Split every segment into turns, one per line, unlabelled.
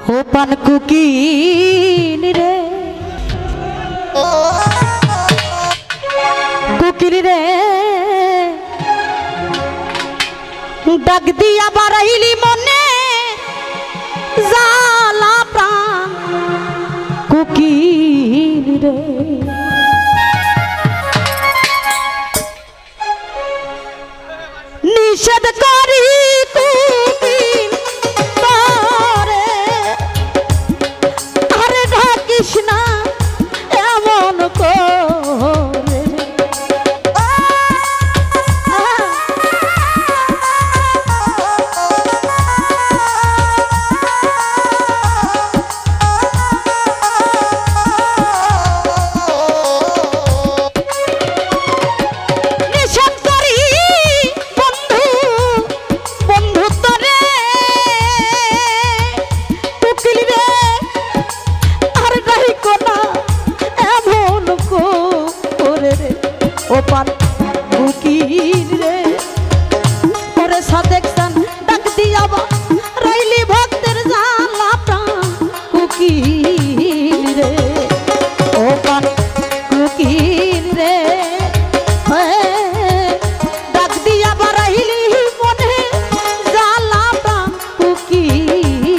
ও পান কুকিল রে কুকিল রে ডাক দিয়া বাড়াইলি মনে জালা প্রাণ কুকিল রে নিষেধ করি কুকিল তোরে আরে ডাকিস না এমন করে ও পান কুকিল রে ওরে সাদেক সান ডাক দিয়া রাইলি ভক্তের জালা প্রাণ কুকিল রে ও পান কুকিল রে ডাক দিয়া রাইলি মনে জালা প্রাণ কুকিল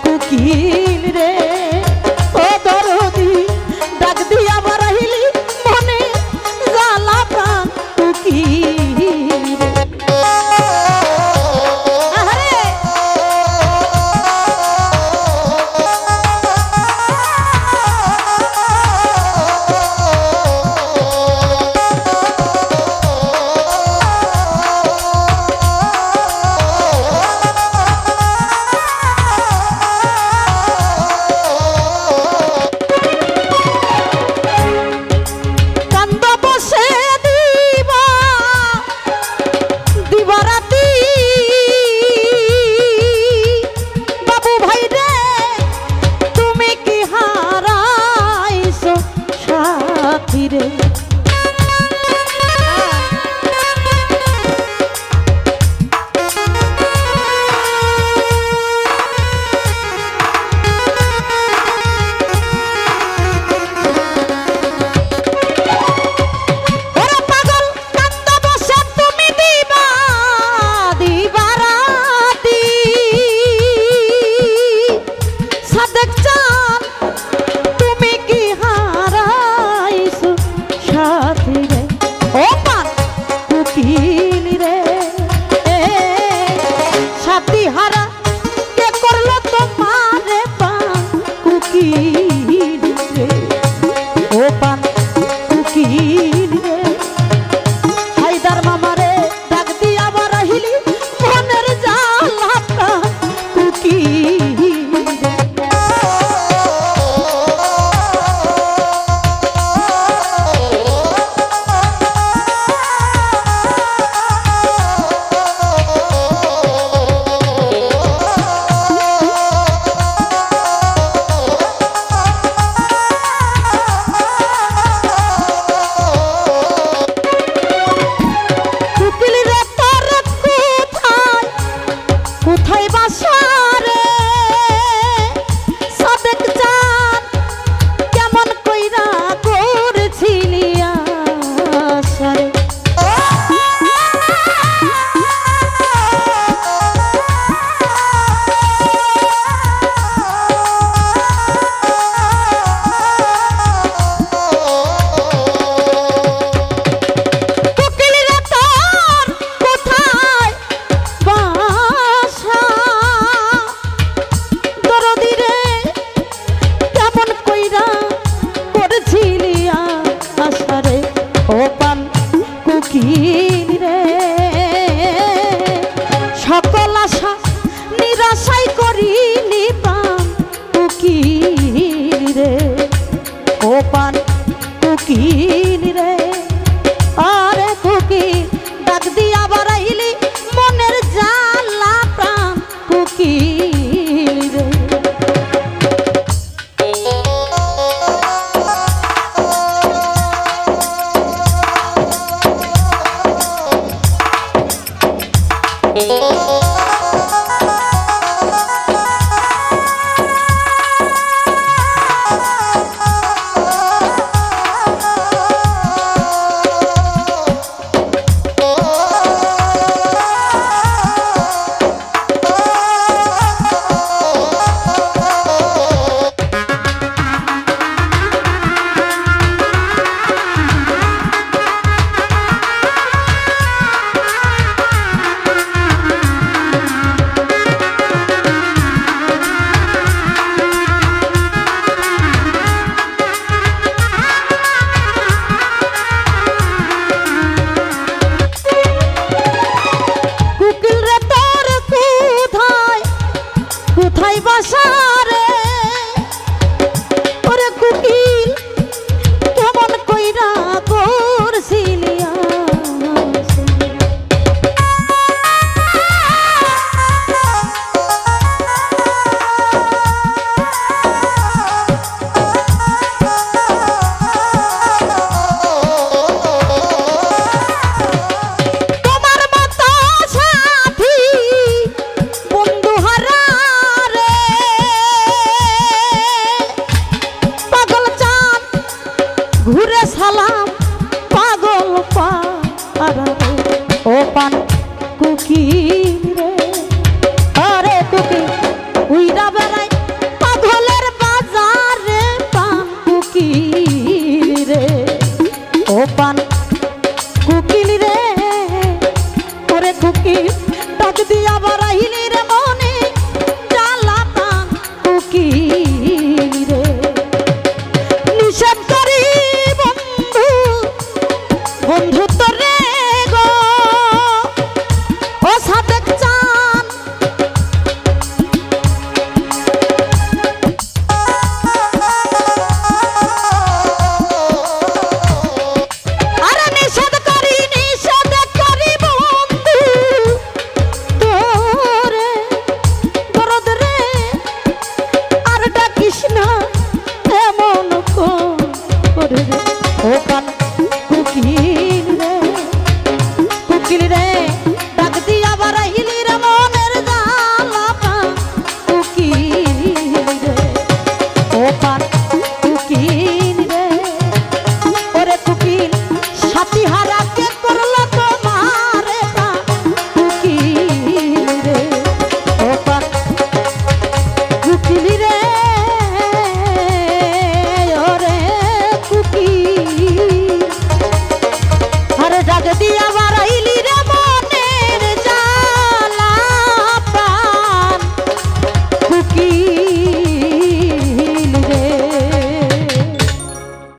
কুকিল রে ও দরদি ডাক দিয়া বাড়াইলি মনে জালা প্রাণ কুকিল কোথায় বাসা রে ওরে কুকিল কেমন কইরা করছিলি ঘুরে সালাম পাগল পারা ও পান কুকিল রে আরে কুকিল উইরা বেড়াই পাগলের বাজার রে পান কুকিল রে ও পান কুকিল রে ওরে কুকিল ডাক দিয়া বাড়াইলি